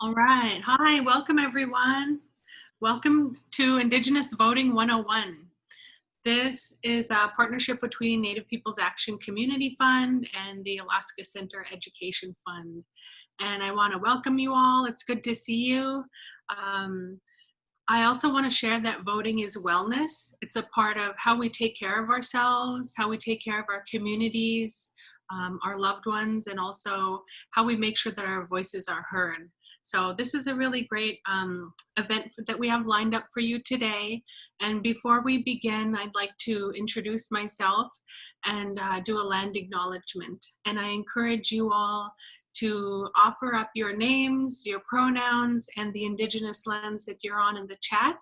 All right. Hi, welcome everyone. Welcome to Indigenous Voting 101. This is a partnership between Native Peoples Action Community Fund and the Alaska Center Education Fund. And I want to welcome you all. It's good to see you. I also want to share that voting is wellness. It's a part of how we take care of ourselves, how we take care of our communities, our loved ones, and also how we make sure that our voices are heard. So this is a really great event that we have lined up for you today. And before we begin, I'd like to introduce myself and do a land acknowledgement. And I encourage you all to offer up your names, your pronouns, and the Indigenous lands that you're on in the chat.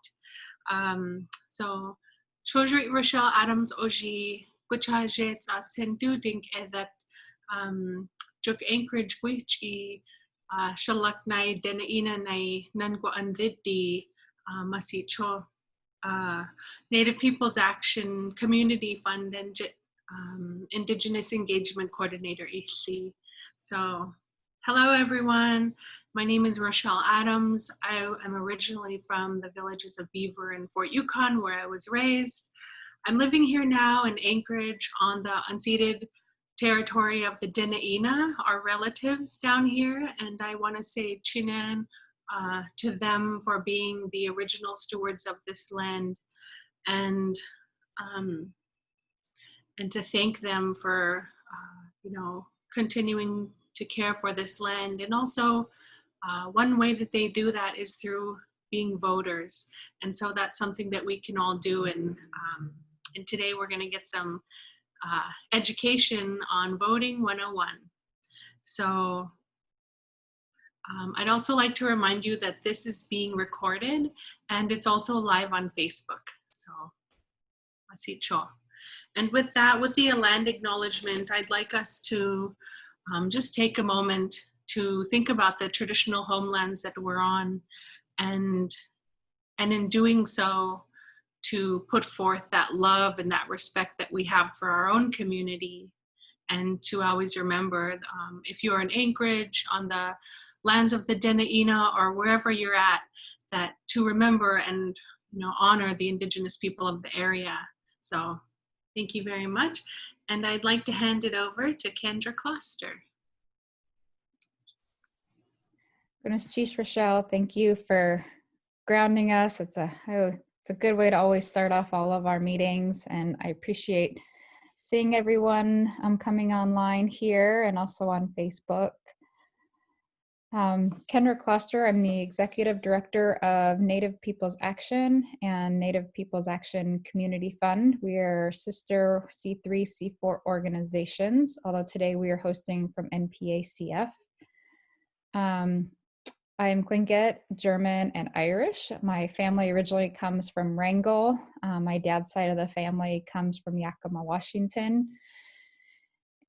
So, Shojrit Rochelle Adams Oji, Wichajet Atsendu Dink Edat, Juk Anchorage Wichi, Shalak Nai Denaina Nai Nangwa Andidi, Masicho, Native Peoples Action Community Fund, and Indigenous Engagement Coordinator, HC. So, hello everyone. My name is Rochelle Adams. I am originally from the villages of Beaver and Fort Yukon, where I was raised. I'm living here now in Anchorage on the unceded territory of the Denaina, our relatives down here, and I want to say Chinan to them for being the original stewards of this land, and to thank them for continuing to care for this land. And also one way that they do that is through being voters, and so that's something that we can all do. And today we're going to get some education on voting 101. So I'd also like to remind you that this is being recorded and it's also live on Facebook. So masicho. And with that, with the land acknowledgement, I'd like us to just take a moment to think about the traditional homelands that we're on, and in doing so, to put forth that love and that respect that we have for our own community, and to always remember, if you're in Anchorage, on the lands of the Denaina, or wherever you're at, that to remember and honor the Indigenous people of the area. So thank you very much. And I'd like to hand it over to Kendra Kloster. Goodness, Chief Rochelle, thank you for grounding us. It's a good way to always start off all of our meetings, and I appreciate seeing everyone coming online here and also on Facebook. Kendra Kloster, I'm the Executive Director of Native Peoples Action and Native Peoples Action Community Fund. We are sister C3, C4 organizations, although today we are hosting from NPA CF. I'm Tlingit, German, and Irish. My family originally comes from Wrangell. My dad's side of the family comes from Yakima, Washington.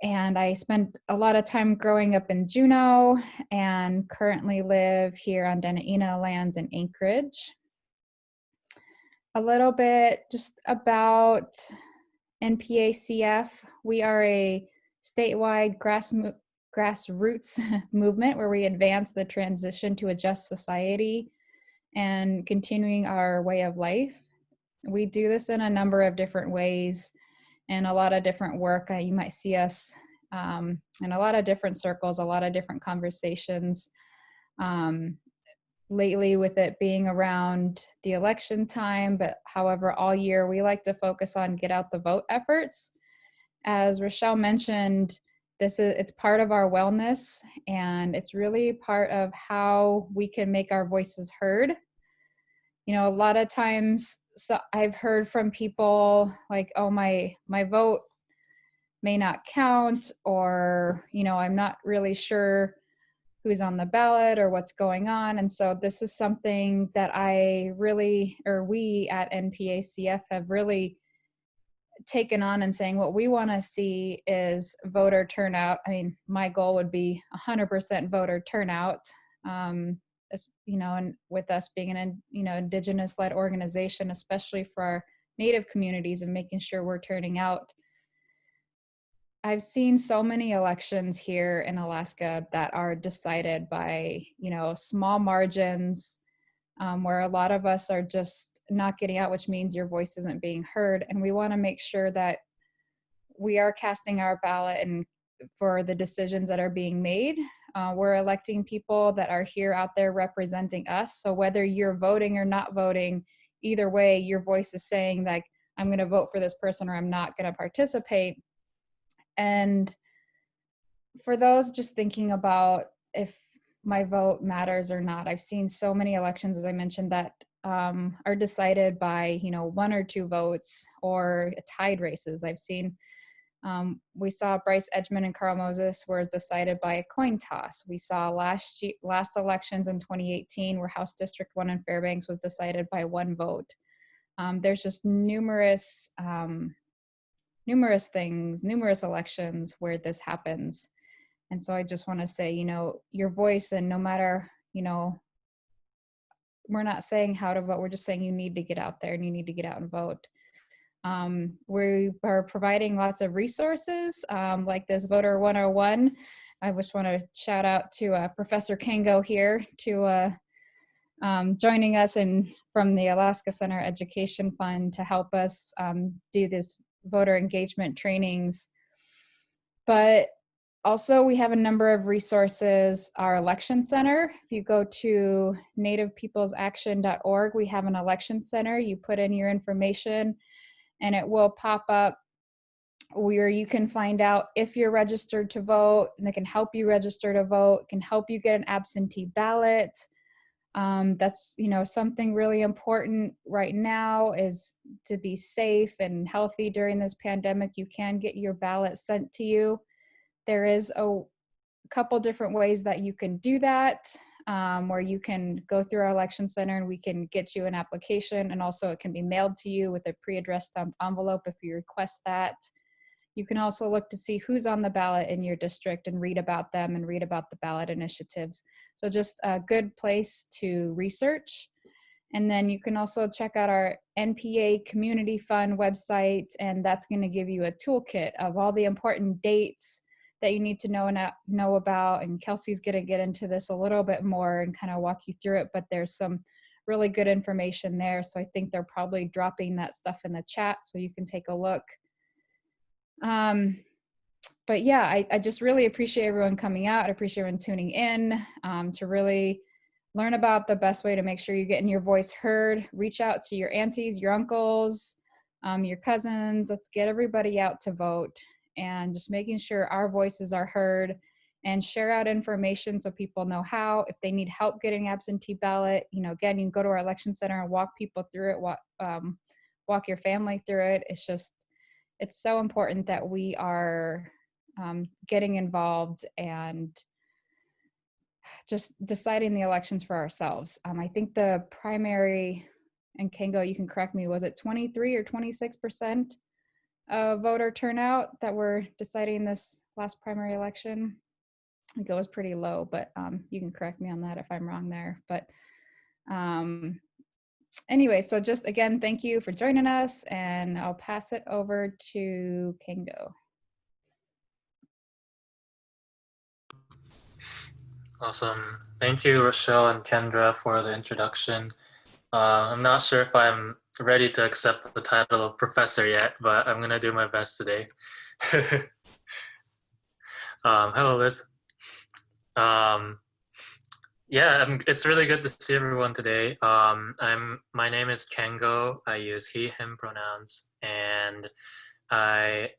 And I spent a lot of time growing up in Juneau and currently live here on Denaina lands in Anchorage. A little bit just about NPA CF. We are a statewide grassroots movement where we advance the transition to a just society and continuing our way of life. We do this in a number of different ways and a lot of different work. You might see us in a lot of different circles, a lot of different conversations. Lately, with it being around the election time, but however, all year we like to focus on get out the vote efforts. As Rochelle mentioned, it's part of our wellness, and it's really part of how we can make our voices heard. A lot of times, so I've heard from people like, oh, my vote may not count, or, I'm not really sure who's on the ballot or what's going on. And so this is something that we at NPACF have really taken on and saying what we want to see is voter turnout. I mean, my goal would be 100% voter turnout. And with us being an Indigenous-led organization, especially for our Native communities, and making sure we're turning out I've seen so many elections here in Alaska that are decided by, small margins, where a lot of us are just not getting out, which means your voice isn't being heard. And we want to make sure that we are casting our ballot and for the decisions that are being made. We're electing people that are here out there representing us. So whether you're voting or not voting, either way, your voice is saying like, I'm going to vote for this person or I'm not going to participate. And for those just thinking about if my vote matters or not, I've seen so many elections, as I mentioned, that are decided by, one or two votes or tied races. I've seen, we saw Bryce Edgman and Carl Moses was decided by a coin toss. We saw last elections in 2018 where House District 1 in Fairbanks was decided by one vote. There's just numerous things, numerous elections where this happens. And so I just want to say, your voice, and no matter, we're not saying how to vote, we're just saying you need to get out there and you need to get out and vote. We are providing lots of resources like this Voter 101. I just want to shout out to Professor Kengo here to joining us from the Alaska Center Education Fund to help us do this voter engagement trainings. But also, we have a number of resources. Our election center, if you go to nativepeoplesaction.org, we have an election center. You put in your information and it will pop up where you can find out if you're registered to vote, and they can help you register to vote, can help you get an absentee ballot. That's, something really important right now is to be safe and healthy during this pandemic. You can get your ballot sent to you. There is a couple different ways that you can do that, where you can go through our election center and we can get you an application, and also it can be mailed to you with a pre-addressed stamped envelope if you request that. You can also look to see who's on the ballot in your district and read about them and read about the ballot initiatives. So just a good place to research. And then you can also check out our NPA Community Fund website, and that's going to give you a toolkit of all the important dates that you need to know about. And Kelsey's going to get into this a little bit more and kind of walk you through it, but there's some really good information there. So I think they're probably dropping that stuff in the chat so you can take a look. But yeah, I just really appreciate everyone coming out. I appreciate everyone tuning in to really learn about the best way to make sure you're getting your voice heard. Reach out to your aunties, your uncles, your cousins. Let's get everybody out to vote, and just making sure our voices are heard, and share out information so people know how. If they need help getting absentee ballot, again, you can go to our election center and walk people through it, walk your family through it. It's so important that we are getting involved and just deciding the elections for ourselves. I think the primary, and Kengo, you can correct me, was it 23 or 26% of voter turnout that were deciding this last primary election? I think it was pretty low, but you can correct me on that if I'm wrong there. But anyway, so just again, thank you for joining us, and I'll pass it over to Kengo. Awesome. Thank you, Rochelle and Kendra, for the introduction. I'm not sure if I'm ready to accept the title of professor yet, but I'm going to do my best today. Hello, Liz. Yeah, it's really good to see everyone today. My name is Kengo. I use he, him pronouns, and I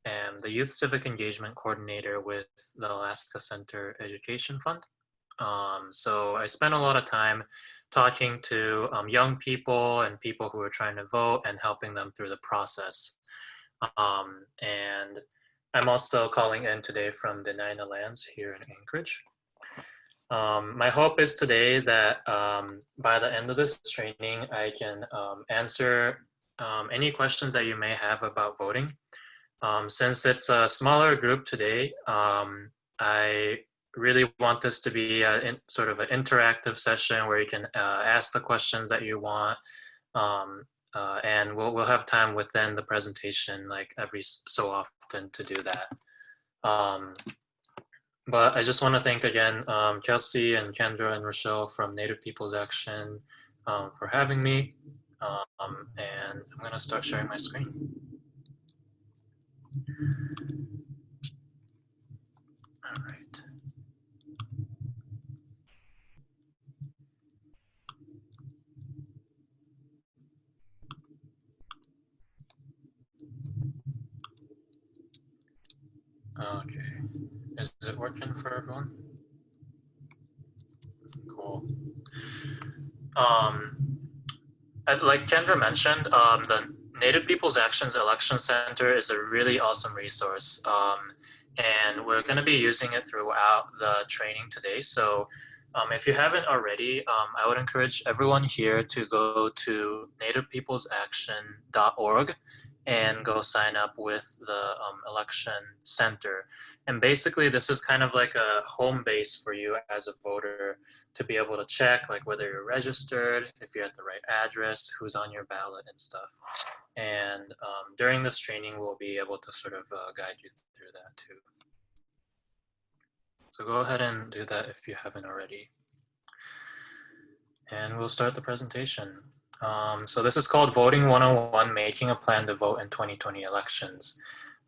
am the Youth Civic Engagement Coordinator with the Alaska Center Education Fund. So I spend a lot of time talking to young people and people who are trying to vote and helping them through the process. And I'm also calling in today from the Dena'ina Lands here in Anchorage. My hope is today that by the end of this training, I can answer any questions that you may have about voting. Since it's a smaller group today, I really want this to be sort of an interactive session where you can ask the questions that you want, and we'll have time within the presentation, like every so often, often to do that. But I just want to thank again Kelsey and Kendra and Rochelle from Native People's Action for having me. And I'm going to start sharing my screen. All right. Okay. Is it working for everyone? Cool. Like Kendra mentioned, the Native People's Actions Election Center is a really awesome resource. And we're going to be using it throughout the training today. So if you haven't already, I would encourage everyone here to go to nativepeoplesaction.org and go sign up with the election center. And basically this is kind of like a home base for you as a voter to be able to check like whether you're registered, if you're at the right address, who's on your ballot and stuff. And during this training, we'll be able to sort of guide you through that too. So go ahead and do that if you haven't already. And we'll start the presentation. So this is called Voting 101, Making a Plan to Vote in 2020 Elections.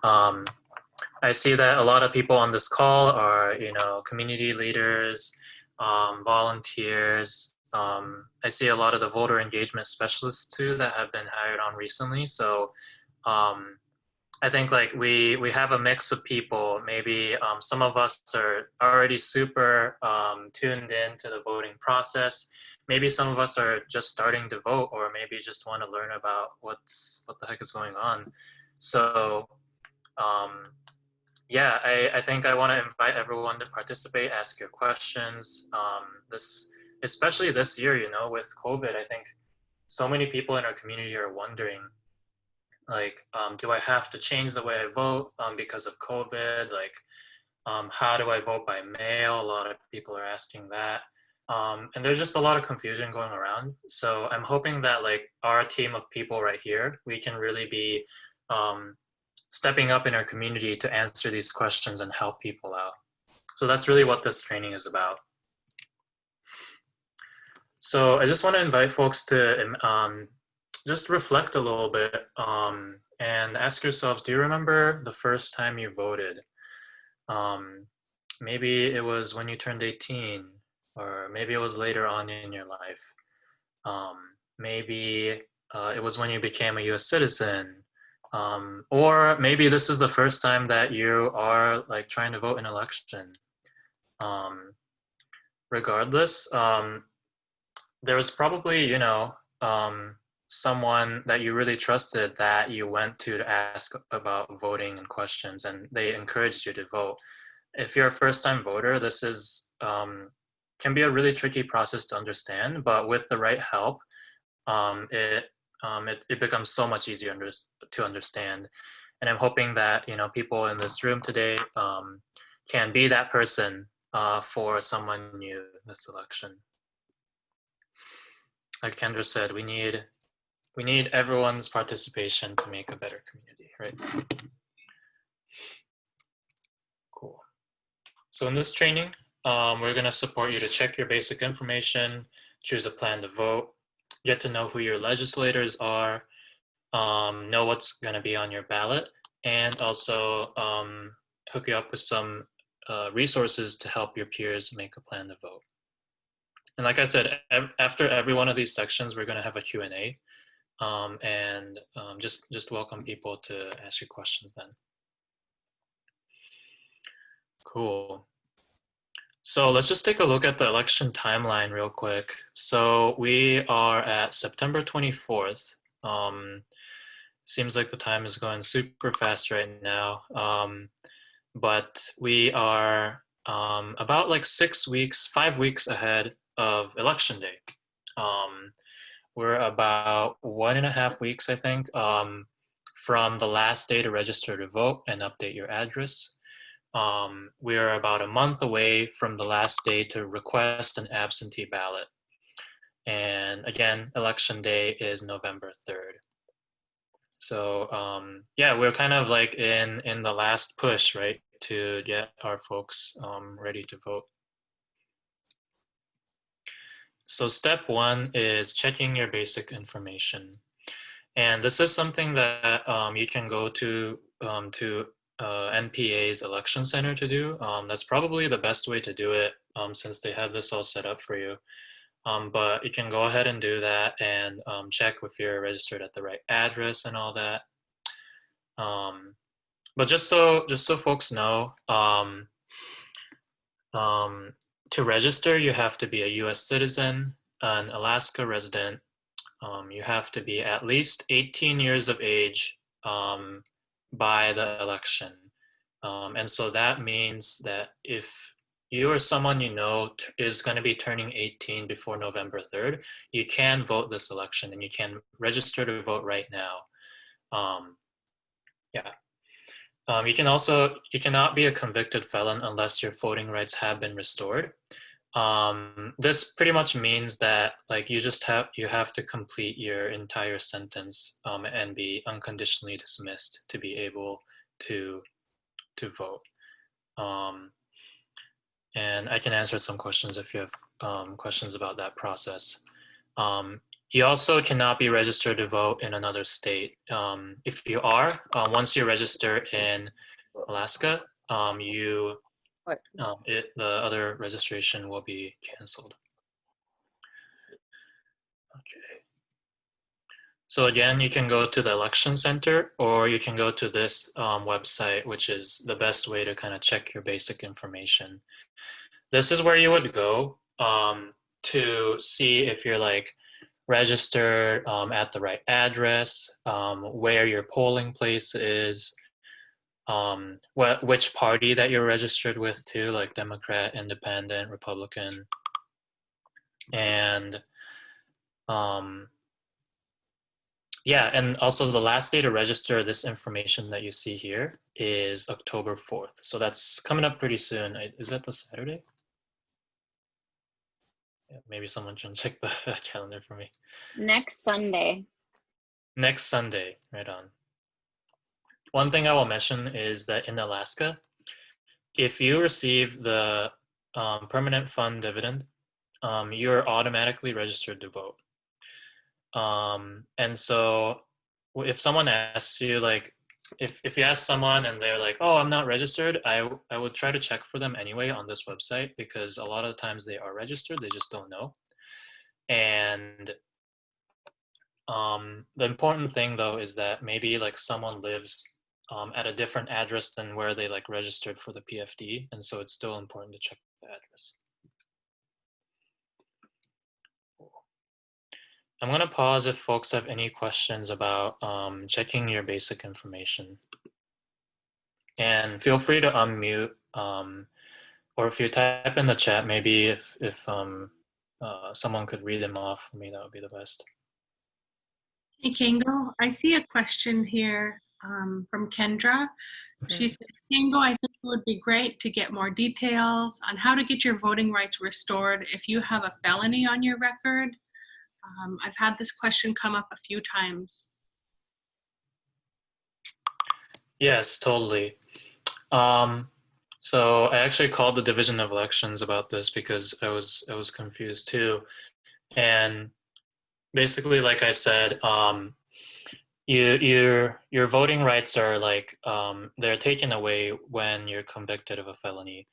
I see that a lot of people on this call are, community leaders, volunteers. I see a lot of the voter engagement specialists too that have been hired on recently. So I think like we have a mix of people. Maybe some of us are already super tuned in to the voting process. Maybe some of us are just starting to vote, or maybe just want to learn about what the heck is going on. So yeah, I think I want to invite everyone to participate, ask your questions. Especially this year, with COVID, I think so many people in our community are wondering, like, do I have to change the way I vote because of COVID? Like, how do I vote by mail? A lot of people are asking that. And there's just a lot of confusion going around. So I'm hoping that like our team of people right here, we can really be stepping up in our community to answer these questions and help people out. So that's really what this training is about. So I just want to invite folks to just reflect a little bit and ask yourselves, do you remember the first time you voted? Maybe it was when you turned 18, or maybe it was later on in your life. Maybe it was when you became a US citizen. Or maybe this is the first time that you are like trying to vote in an election. Regardless, there was probably, someone that you really trusted that you went to ask about voting and questions, and they encouraged you to vote. If you're a first-time voter, this is can be a really tricky process to understand, but with the right help, it becomes so much easier to understand. And I'm hoping that people in this room today can be that person for someone new this election. Like Kendra said, we need everyone's participation to make a better community, right? Cool. So in this training, we're going to support you to check your basic information, choose a plan to vote, get to know who your legislators are, know what's going to be on your ballot, and also hook you up with some resources to help your peers make a plan to vote. And like I said, after every one of these sections, we're going to have a Q&A, and just welcome people to ask your questions then. Cool. So let's just take a look at the election timeline real quick. So we are at September 24th. Seems like the time is going super fast right now. But we are about like 5 weeks ahead of Election Day. We're about 1.5 weeks, I think, from the last day to register to vote and update your address. We are about a month away from the last day to request an absentee ballot. And again, Election Day is November 3rd. So yeah, we're kind of like in the last push, right, to get our folks ready to vote. So step one is checking your basic information. And this is something that you can go to NPA's election center to do. That's probably the best way to do it since they have this all set up for you. But you can go ahead and do that and check if you're registered at the right address and all that. But just so folks know, to register, you have to be a U.S. citizen, an Alaska resident. You have to be at least 18 years of age by the election. And so that means that if you or someone you know is going to be turning 18 before November 3rd, you can vote this election and you can register to vote right now. Yeah. You cannot be a convicted felon unless your voting rights have been restored. This pretty much means that like you have to complete your entire sentence and be unconditionally dismissed to be able to vote. And I can answer some questions if you have questions about that process. You also cannot be registered to vote in another state. If you are, once you register in Alaska, the other registration will be canceled. Okay. So again, you can go to the election center or you can go to this website, which is the best way to kind of check your basic information. This is where you would go to see if you're like registered at the right address, where your polling place is, which party that you're registered with too, like Democrat, Independent, Republican, and yeah, and also the last day to register this information that you see here is October 4th. So that's coming up pretty soon. Is that the Saturday? Yeah, maybe someone can check the calendar for me. Next Sunday. Next Sunday, right on. One thing I will mention is that in Alaska, if you receive the permanent fund dividend, you're automatically registered to vote. And so if someone asks you, like, if you ask someone and they're like, oh, I'm not registered, I would try to check for them anyway on this website, because a lot of the times they are registered, they just don't know. And the important thing though is that maybe like someone lives at a different address than where they like registered for the PFD, and so it's still important to check the address. I'm going to pause if folks have any questions about checking your basic information. And feel free to unmute, or if you type in the chat, maybe if someone could read them off for me, that would be the best. Hey, Kengo, I see a question here from Kendra. She said, Kengo, I think it would be great to get more details on how to get your voting rights restored if you have a felony on your record. I've had this question come up a few times. Yes, totally. So I actually called the Division of Elections about this because I was confused too. And basically, like I said, your voting rights are like they're taken away when you're convicted of a felony.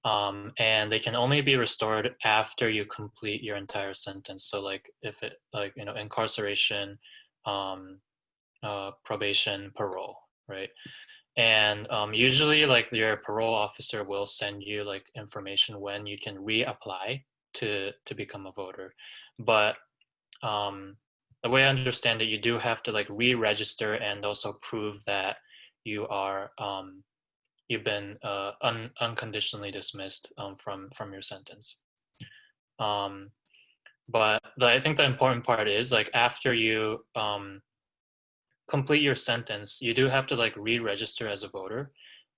And they can only be restored after you complete your entire sentence. So like if it like, you know, incarceration, probation, parole, right? And usually like your parole officer will send you like information when you can reapply to become a voter. But the way I understand it, you do have to like re-register and also prove that you are you've been unconditionally dismissed from your sentence. But I think the important part is like after you complete your sentence, you do have to like re-register as a voter,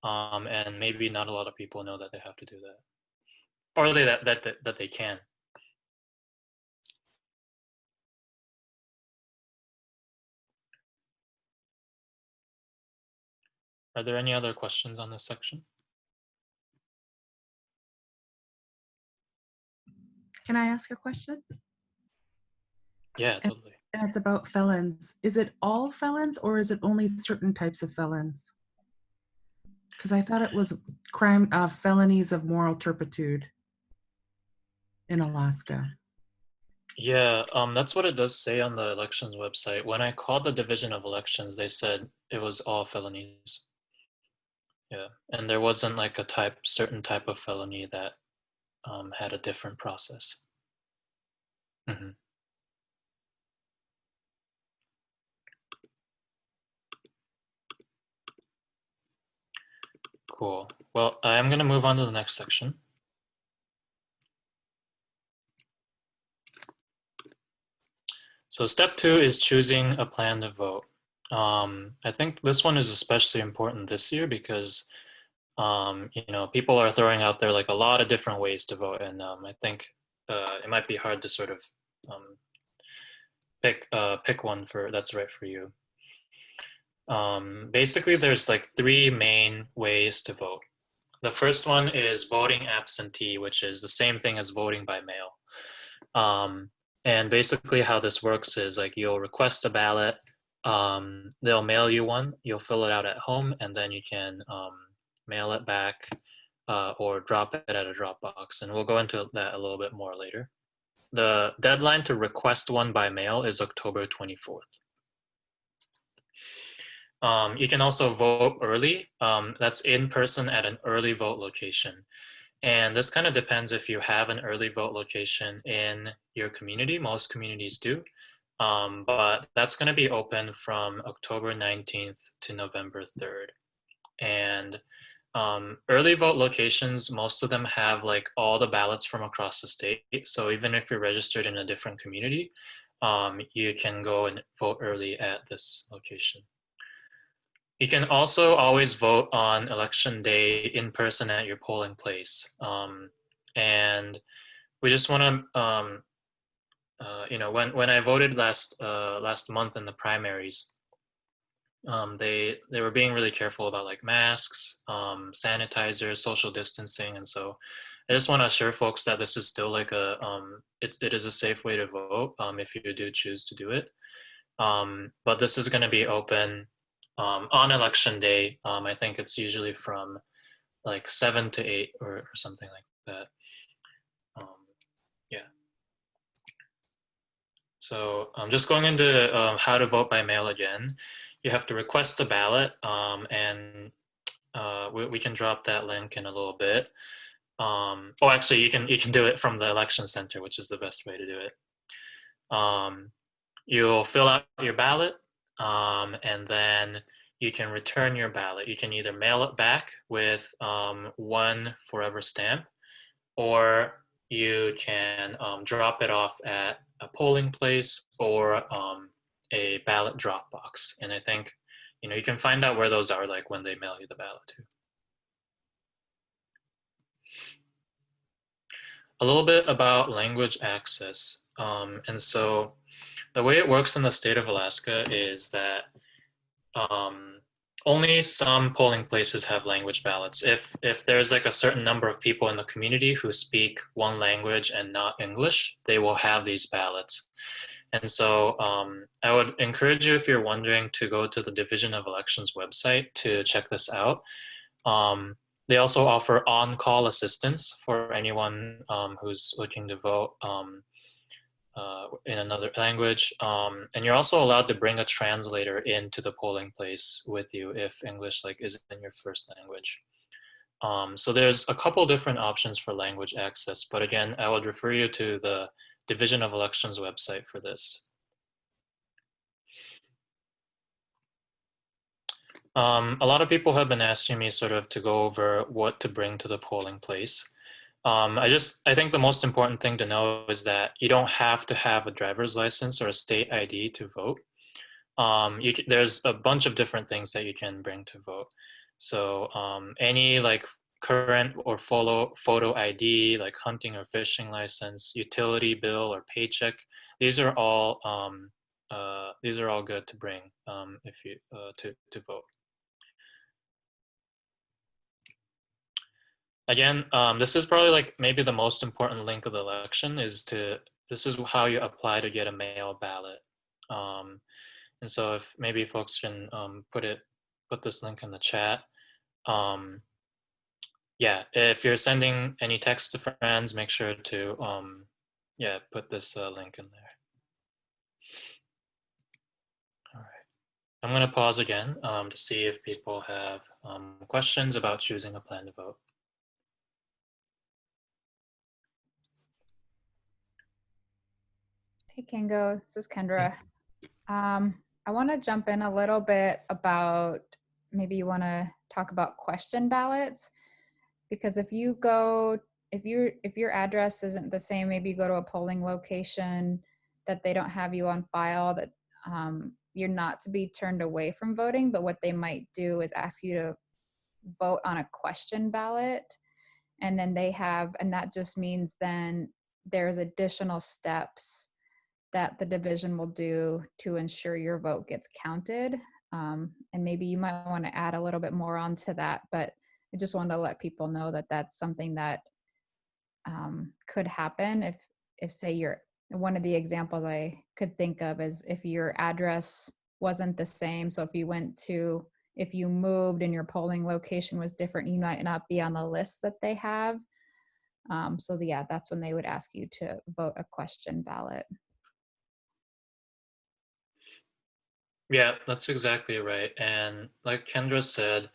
and maybe not a lot of people know that they have to do that, or that they can. Are there any other questions on this section? Can I ask a question? Yeah, totally. And it's about felons. Is it all felons or is it only certain types of felons? Because I thought it was felonies of moral turpitude in Alaska. Yeah, that's what it does say on the elections website. When I called the Division of Elections, they said it was all felonies. Yeah, and there wasn't like a certain type of felony that had a different process. Mhm. Cool. Well, I'm going to move on to the next section. So step 2 is choosing a plan to vote. I think this one is especially important this year because people are throwing out there like a lot of different ways to vote, and I think it might be hard to sort of pick one that's right for you. Basically, there's like 3 main ways to vote. The first one is voting absentee, which is the same thing as voting by mail. And basically how this works is like you'll request a ballot, they'll mail you one, you'll fill it out at home, and then you can mail it back or drop it at a drop box. And we'll go into that a little bit more later. The deadline to request one by mail is October 24th. You can also vote early. That's in person at an early vote location. And this kind of depends if you have an early vote location in your community. Most communities do. But that's going to be open from October 19th to November 3rd. And early vote locations, most of them have like all the ballots from across the state. So even if you're registered in a different community, you can go and vote early at this location. You can also always vote on election day in person at your polling place. And we just want to, when I voted last month in the primaries, they were being really careful about like masks, sanitizers, social distancing, and so I just want to assure folks that this is still like it is a safe way to vote if you do choose to do it. But this is going to be open on election day. I think it's usually from like 7 to 8 or something like that. Yeah. So just going into how to vote by mail again, you have to request a ballot, and we can drop that link in a little bit. Actually, you can do it from the election center, which is the best way to do it. You'll fill out your ballot, and then you can return your ballot. You can either mail it back with one forever stamp, or you can drop it off at a polling place or a ballot drop box. And I think, you can find out where those are like when they mail you the ballot too. A little bit about language access. And so the way it works in the state of Alaska is that only some polling places have language ballots. If there's like a certain number of people in the community who speak one language and not English, they will have these ballots. And so I would encourage you, if you're wondering, to go to the Division of Elections website to check this out. They also offer on-call assistance for anyone who's looking to vote in another language. And you're also allowed to bring a translator into the polling place with you if English isn't your first language. So there's a couple different options for language access, but again, I would refer you to the Division of Elections website for this. A lot of people have been asking me sort of to go over what to bring to the polling place. I think the most important thing to know is that you don't have to have a driver's license or a state ID to vote. There's a bunch of different things that you can bring to vote. So any current or photo ID, like hunting or fishing license, utility bill or paycheck, these are all good to bring if you to vote. again, this is probably like maybe the most important link of the election is this is how you apply to get a mail ballot. And so if maybe folks can put this link in the chat. Yeah, if you're sending any text to friends, make sure to yeah, put this link in there. All right, I'm gonna pause again to see if people have questions about choosing a plan to vote. Hey, Kengo, this is Kendra. I want to jump in a little bit about, maybe you want to talk about question ballots, because if you go, if your address isn't the same, maybe you go to a polling location that they don't have you on file, that you're not to be turned away from voting, but what they might do is ask you to vote on a question ballot. And then and that just means then there's additional steps that the division will do to ensure your vote gets counted. And maybe you might want to add a little bit more onto that, but I just wanted to let people know that that's something that could happen if say one of the examples I could think of is if your address wasn't the same. So if you moved and your polling location was different, you might not be on the list that they have. So yeah, that's when they would ask you to vote a question ballot. Yeah, that's exactly right. And like Kendra said,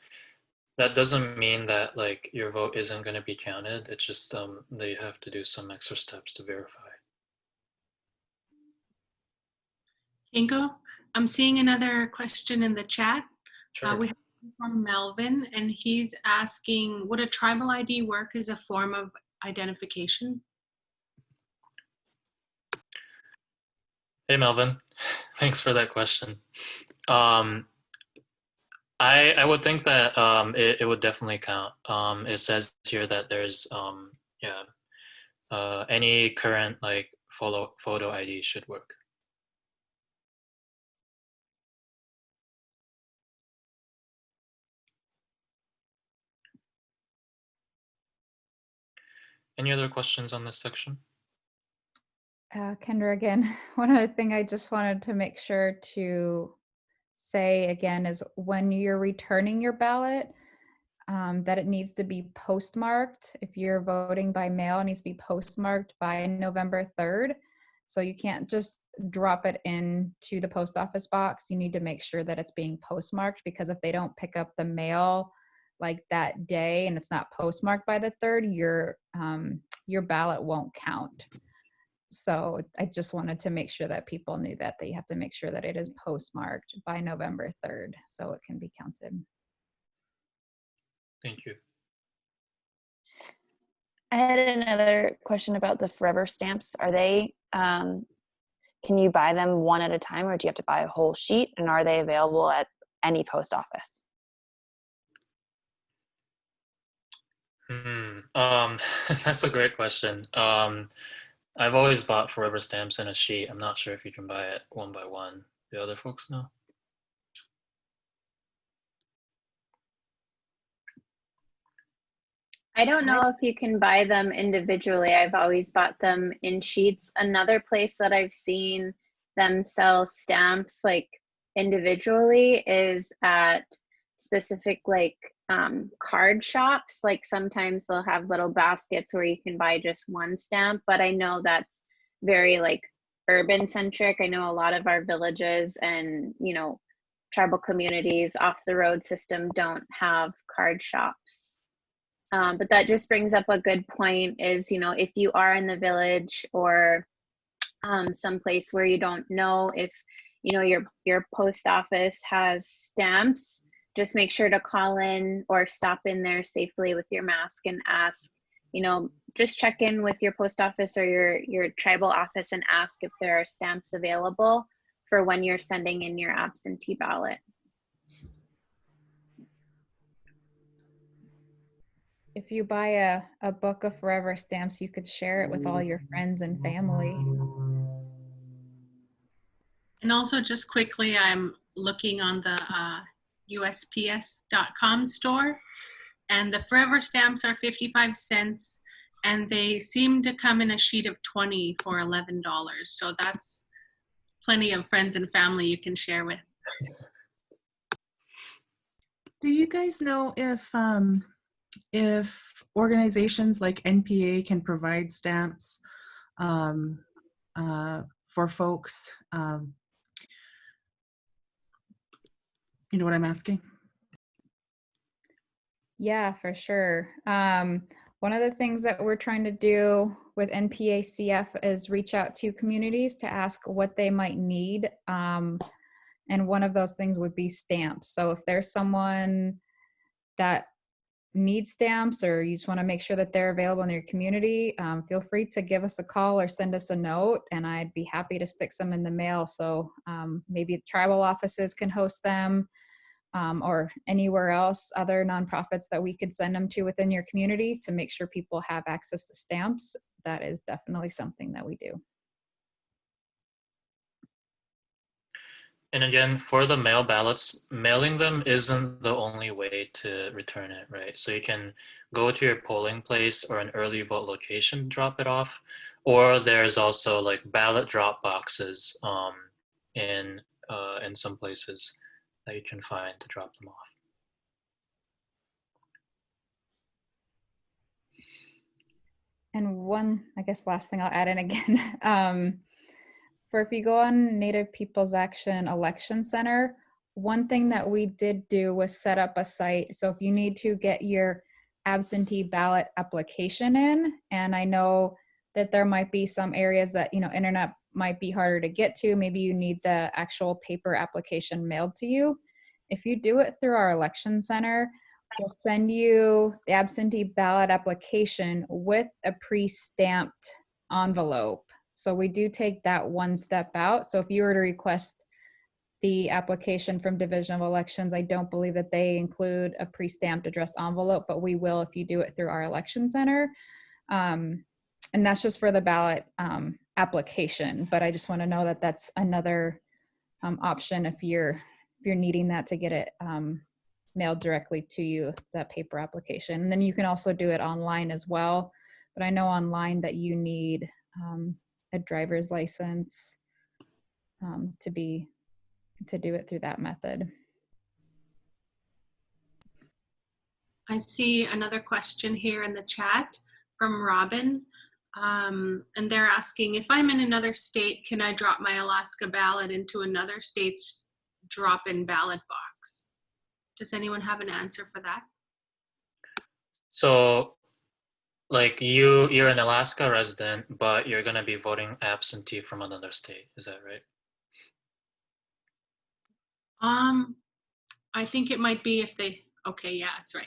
that doesn't mean that like your vote isn't going to be counted. It's just they have to do some extra steps to verify. Kingo, I'm seeing another question in the chat. Sure. We have from Melvin, and he's asking, would a tribal ID work as a form of identification? Hey, Melvin. Thanks for that question. I would think that it would definitely count. It says here that there's any current like photo ID should work. Any other questions on this section? Kendra, again, one other thing I just wanted to make sure to say again is when you're returning your ballot, that it needs to be postmarked. If you're voting by mail, it needs to be postmarked by November 3rd. So you can't just drop it into the post office box. You need to make sure that it's being postmarked, because if they don't pick up the mail like that day and it's not postmarked by the 3rd, your ballot won't count. So I just wanted to make sure that people knew that you have to make sure that it is postmarked by November 3rd so it can be counted. Thank you. I had another question about the forever stamps. Are they, can you buy them one at a time, or do you have to buy a whole sheet? And are they available at any post office? That's a great question. I've always bought forever stamps in a sheet. I'm not sure if you can buy it one by one. Do other folks know? I don't know if you can buy them individually. I've always bought them in sheets. Another place that I've seen them sell stamps like individually is at specific like card shops. Like sometimes they'll have little baskets where you can buy just one stamp, but I know that's very like urban centric. I know a lot of our villages and, you know, tribal communities off the road system don't have card shops. But that just brings up a good point is, you know, if you are in the village or someplace where you don't know if, you know, your post office has stamps, just make sure to call in or stop in there safely with your mask and ask, you know, just check in with your post office or your tribal office and ask if there are stamps available for when you're sending in your absentee ballot. If you buy a book of forever stamps, you could share it with all your friends and family. And also just quickly, I'm looking on the USPS.com store. And the forever stamps are 55 cents, and they seem to come in a sheet of 20 for $11. So that's plenty of friends and family you can share with. Do you guys know if organizations like NPA can provide stamps for folks? You know what I'm asking? Yeah, for sure. One of the things that we're trying to do with NPACF is reach out to communities to ask what they might need. And one of those things would be stamps. So if there's someone that needs stamps, or you just want to make sure that they're available in your community, feel free to give us a call or send us a note, and I'd be happy to stick some in the mail. So maybe tribal offices can host them, or anywhere else, other nonprofits that we could send them to within your community to make sure people have access to stamps. That is definitely something that we do. And again, for the mail ballots, mailing them isn't the only way to return it, right? So you can go to your polling place or an early vote location, drop it off, or there's also like ballot drop boxes in some places that you can find to drop them off. And one, I guess, last thing I'll add in again, for if you go on Native Peoples Action Election Center, one thing that we did do was set up a site. So if you need to get your absentee ballot application in, and I know that there might be some areas that, you know, internet might be harder to get to, maybe you need the actual paper application mailed to you. If you do it through our election center, we'll send you the absentee ballot application with a pre-stamped envelope. So we do take that one step out. So if you were to request the application from Division of Elections, I don't believe that they include a pre-stamped addressed envelope, but we will if you do it through our election center. And that's just for the ballot application. But I just want to know that that's another option if you're needing that to get it mailed directly to you, that paper application. And then you can also do it online as well. But I know online that you need a driver's license to do it through that method. I see another question here in the chat from Robin. And they're asking, if I'm in another state, can I drop my Alaska ballot into another state's drop-in ballot box? Does anyone have an answer for that? So like you're an Alaska resident, but you're gonna be voting absentee from another state, is that right? I think it might be if they, okay, yeah, that's right.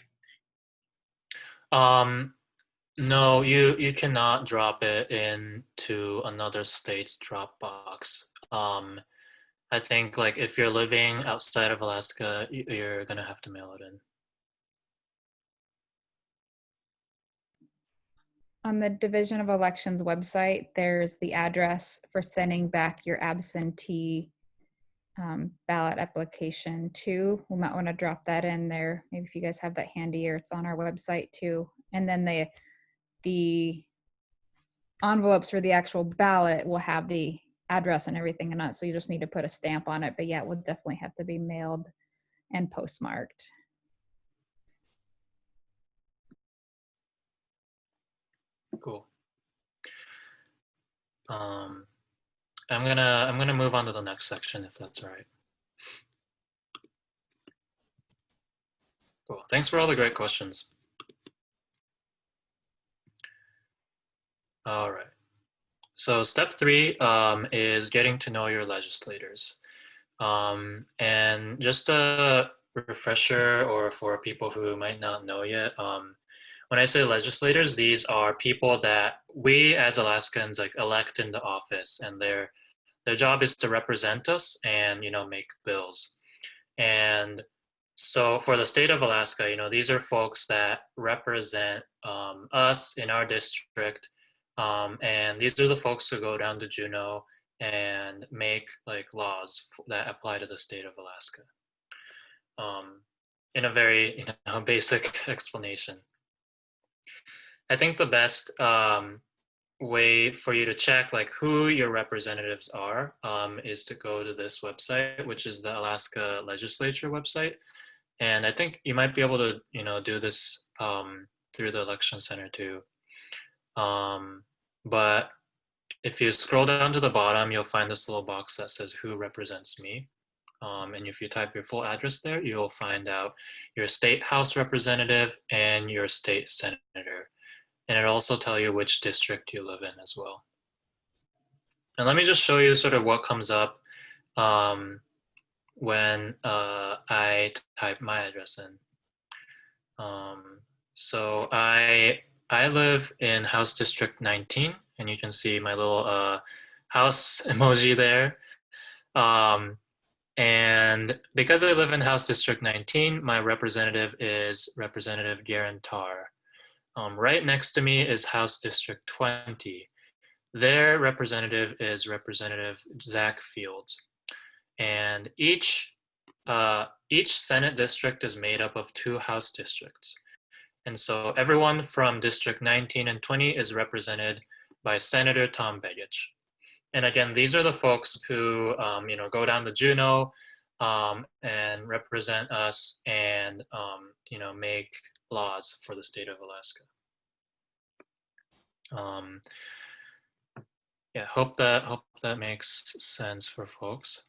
No, you cannot drop it into another state's drop box. I think like if you're living outside of Alaska, you're gonna have to mail it in. On the Division of Elections website, there's the address for sending back your absentee ballot application to. We might want to drop that in there. Maybe if you guys have that handy, or it's on our website too. And then the envelopes for the actual ballot will have the address and everything in it. So you just need to put a stamp on it. But yeah, it would definitely have to be mailed and postmarked. Cool. I'm gonna move on to the next section if that's all right. Cool. Thanks for all the great questions. All right. So step 3 is getting to know your legislators. And just a refresher, or for people who might not know yet, when I say legislators, these are people that we as Alaskans like elect into office, and their job is to represent us and, you know, make bills. And so for the state of Alaska, you know, these are folks that represent us in our district. And these are the folks who go down to Juneau and make like laws that apply to the state of Alaska. in a very basic explanation. I think the best way for you to check like who your representatives are is to go to this website, which is the Alaska Legislature website. And I think you might be able to do this through the election center too. But if you scroll down to the bottom, you'll find this little box that says who represents me. And if you type your full address there, you'll find out your state house representative and your state senator. And it'll also tell you which district you live in as well. And let me just show you sort of what comes up when I type my address in. So I live in House District 19, and you can see my little house emoji there. And because I live in House District 19, my representative is Representative Guarantar. Right next to me is House District 20. Their representative is Representative Zach Fields. And each Senate district is made up of 2 House districts. And so everyone from District 19 and 20 is represented by Senator Tom Begich. And again, these are the folks who go down to Juneau and represent us and make laws for the state of Alaska. Yeah, hope that makes sense for folks.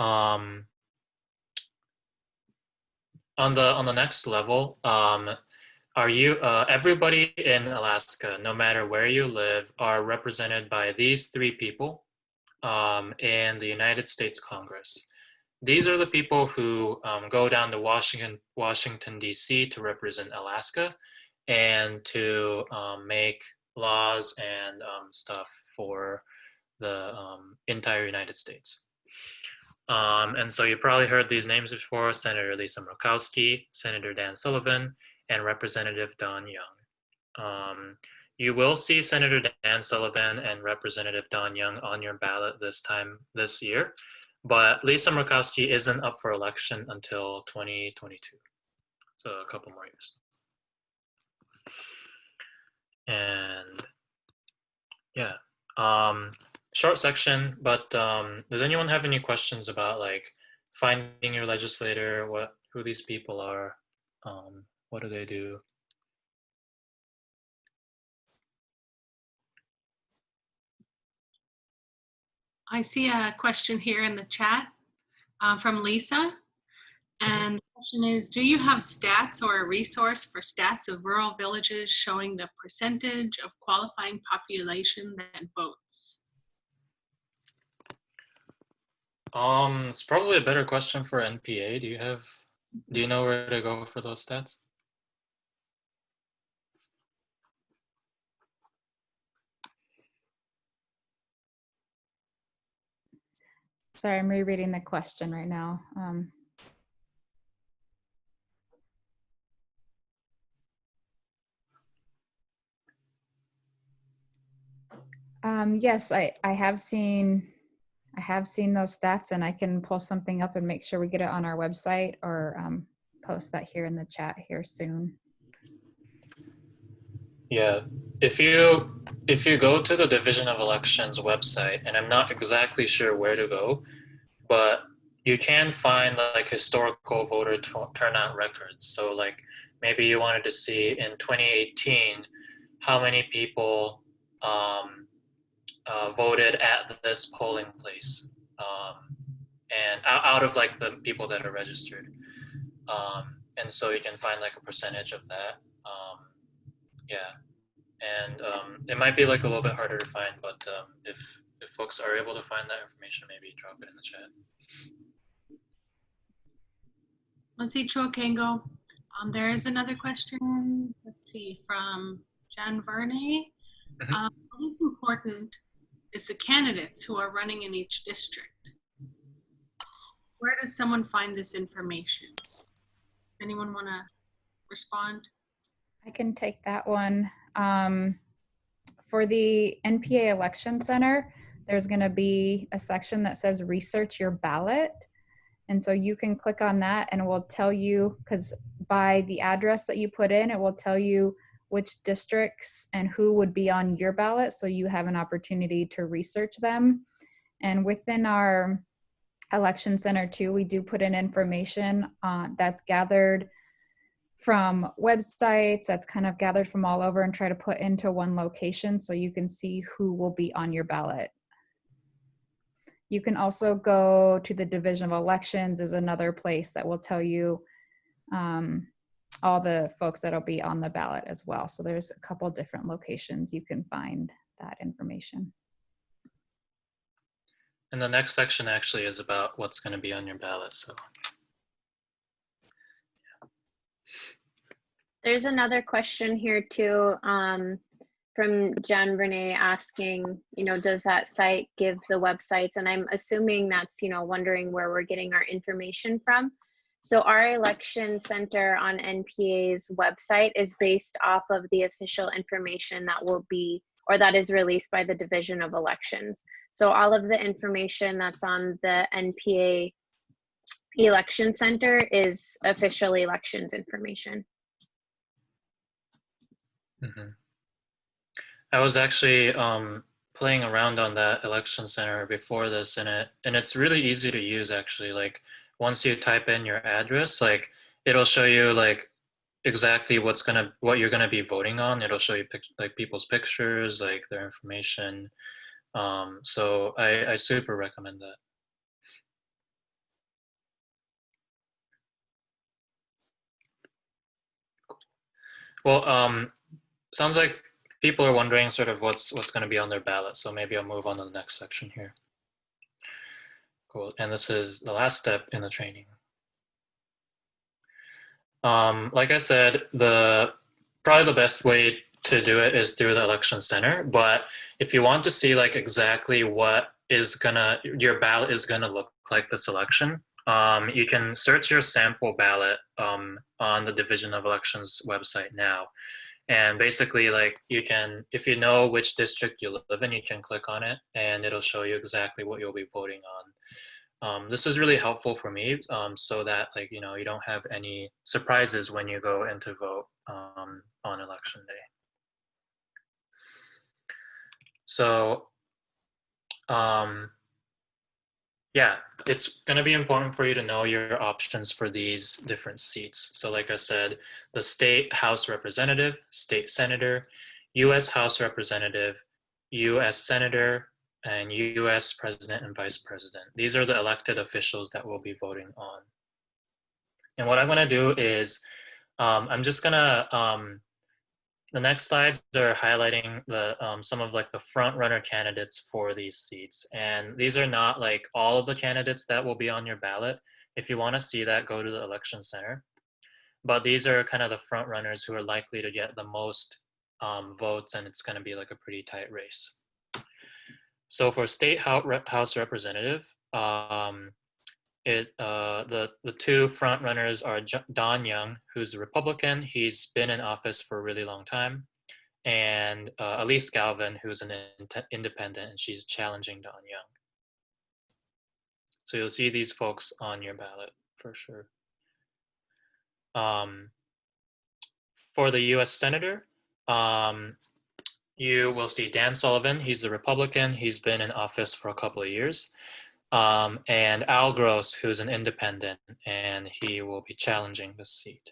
On the next level, are you everybody in Alaska, no matter where you live, are represented by these 3 people in the United States Congress. These are the people who go down to Washington, D.C. to represent Alaska and to make laws and stuff for the entire United States. And so you probably heard these names before: Senator Lisa Murkowski, Senator Dan Sullivan, and Representative Don Young. You will see Senator Dan Sullivan and Representative Don Young on your ballot this year, but Lisa Murkowski isn't up for election until 2022, so a couple more years. And yeah, short section, but does anyone have any questions about like finding your legislator, who these people are, what do they do? I see a question here in the chat from Lisa. And the question is, do you have stats or a resource for stats of rural villages showing the percentage of qualifying population that votes? It's probably a better question for NPA. Do you know where to go for those stats? Sorry, I'm rereading the question right now. Yes, I have seen those stats, and I can pull something up and make sure we get it on our website, or post that here in the chat here soon. Yeah, if you go to the Division of Elections website, and I'm not exactly sure where to go, but you can find like historical voter turnout records. So like maybe you wanted to see in 2018 how many people voted at this polling place, and out of like the people that are registered, and so you can find like a percentage of that. Yeah, and it might be like a little bit harder to find, but if folks are able to find that information, maybe drop it in the chat. Let's see, Kengo. There is another question. Let's see, from Jan Verney. What is important is the candidates who are running in each district. Where does someone find this information? Anyone want to respond? I can take that one. For the NPA Election Center, there's going to be a section that says research your ballot. And so you can click on that and it will tell you, because by the address that you put in, it will tell you which districts and who would be on your ballot. So you have an opportunity to research them. And within our election center too, we do put in information that's gathered from websites, that's kind of gathered from all over and try to put into one location so you can see who will be on your ballot. You can also go to the Division of Elections is another place that will tell you all the folks that'll be on the ballot as well. So there's a couple different locations you can find that information. And the next section actually is about what's going to be on your ballot. So There's another question here too, from Jen Renee asking, does that site give the websites? And I'm assuming that's, wondering where we're getting our information from. So our election center on NPA's website is based off of the official information that will be, or that is released by the Division of Elections. So all of the information that's on the NPA election center is official elections information. mm-hmm. I was actually playing around on that election center before this, and it's really easy to use actually. Like once you type in your address, like it'll show you like exactly what you're gonna be voting on. It'll show you like people's pictures, like their information. So I super recommend that. Well, sounds like people are wondering sort of what's going to be on their ballot. So maybe I'll move on to the next section here. Cool. And this is the last step in the training. Like I said, probably the best way to do it is through the election center. But if you want to see like exactly what your ballot is gonna look like this election, you can search your sample ballot on the Division of Elections website now. And basically, like if you know which district you live in, you can click on it and it'll show you exactly what you'll be voting on. This is really helpful for me so that like, you don't have any surprises when you go in to vote on election day. So yeah, it's going to be important for you to know your options for these different seats. So like I said, the state House Representative, state Senator, U.S. House Representative, U.S. Senator, and U.S. President and Vice President. These are the elected officials that we'll be voting on. And what I'm going to do is I'm just going to the next slides are highlighting some of like the front runner candidates for these seats. And these are not like all of the candidates that will be on your ballot. If you want to see that, go to the election center. But these are kind of the front runners who are likely to get the most votes, and it's going to be like a pretty tight race. So for state House Representative, the two front runners are Don Young, who's a Republican. He's been in office for a really long time, and Elise Galvin, who's an independent, and she's challenging Don Young. So you'll see these folks on your ballot for sure. For the U.S. Senator, you will see Dan Sullivan. He's a Republican. He's been in office for a couple of years. And Al Gross, who's an independent, and he will be challenging this seat.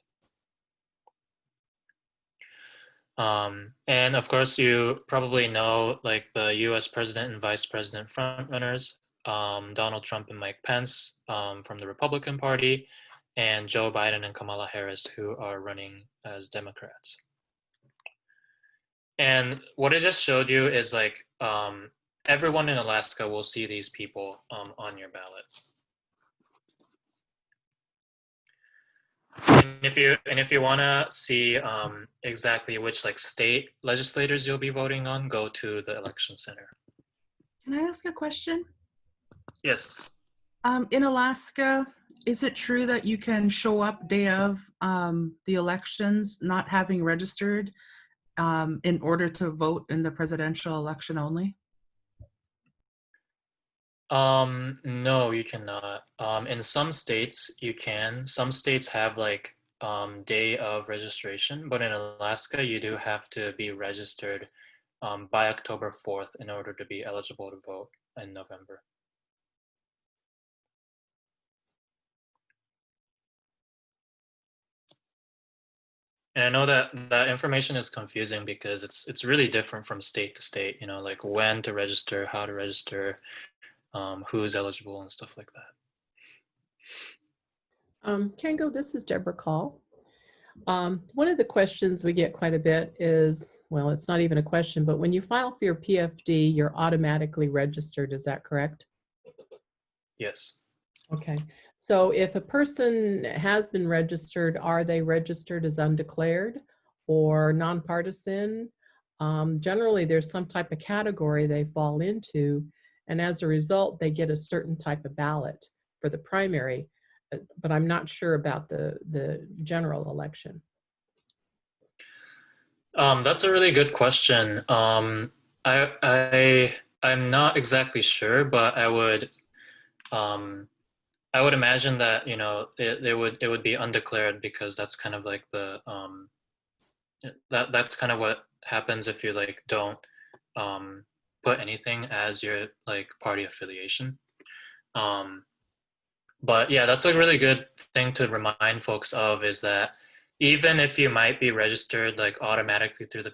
And of course, you probably know like the U.S. President and Vice President frontrunners, Donald Trump and Mike Pence from the Republican Party, and Joe Biden and Kamala Harris, who are running as Democrats. And what I just showed you is like everyone in Alaska will see these people on your ballot. And if you want to see exactly which like state legislators you'll be voting on, go to the election center. Can I ask a question? Yes. In Alaska, is it true that you can show up day of the elections not having registered in order to vote in the presidential election only? No, you cannot. In some states you can. Some states have like day of registration, but in Alaska you do have to be registered by October 4th in order to be eligible to vote in November. And I know that that information is confusing because it's really different from state to state, you know, like when to register, how to register, who's eligible and stuff like that. Kengo, this is Deborah Call. One of the questions we get quite a bit is, well, it's not even a question, but when you file for your PFD, you're automatically registered. Is that correct? Yes. Okay. So if a person has been registered, are they registered as undeclared or nonpartisan? Generally, there's some type of category they fall into, and as a result, they get a certain type of ballot for the primary, but I'm not sure about the general election. That's a really good question. I'm not exactly sure, but I would imagine that, you know, it would be undeclared because that's kind of like the that's kind of what happens if you like don't put anything as your like party affiliation. But yeah, that's a really good thing to remind folks of, is that even if you might be registered like automatically through the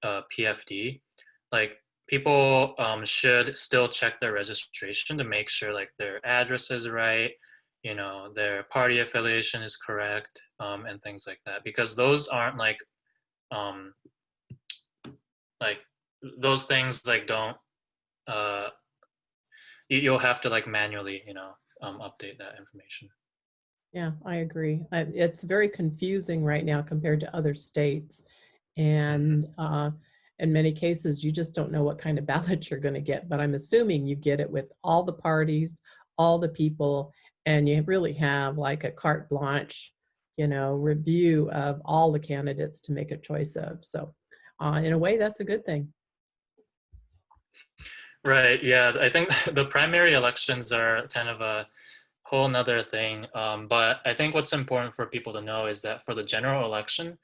PFD, like people should still check their registration to make sure like their address is right, you know, their party affiliation is correct, and things like that, because those aren't um, like those things like don't you'll have to like manually, you know, update that information. Yeah, I agree. It's very confusing right now compared to other states. And in many cases, you just don't know what kind of ballot you're going to get. But I'm assuming you get it with all the parties, all the people, and you really have like a carte blanche, you know, review of all the candidates to make a choice of. So in a way, that's a good thing. Right. Yeah. I think the primary elections are kind of a whole nother thing. But I think what's important for people to know is that for the general election,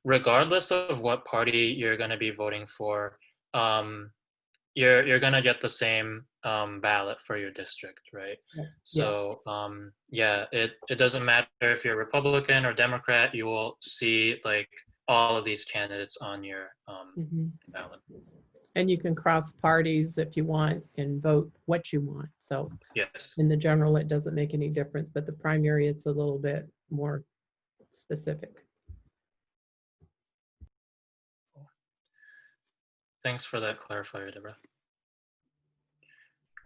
regardless of what party you're going to be voting for, you're going to get the same ballot for your district, right? Yes. So yeah, it doesn't matter if you're Republican or Democrat, you will see like all of these candidates on your ballot. And you can cross parties if you want and vote what you want. So Yes. in the general, it doesn't make any difference, but the primary, it's a little bit more specific. Thanks for that clarifier, Deborah.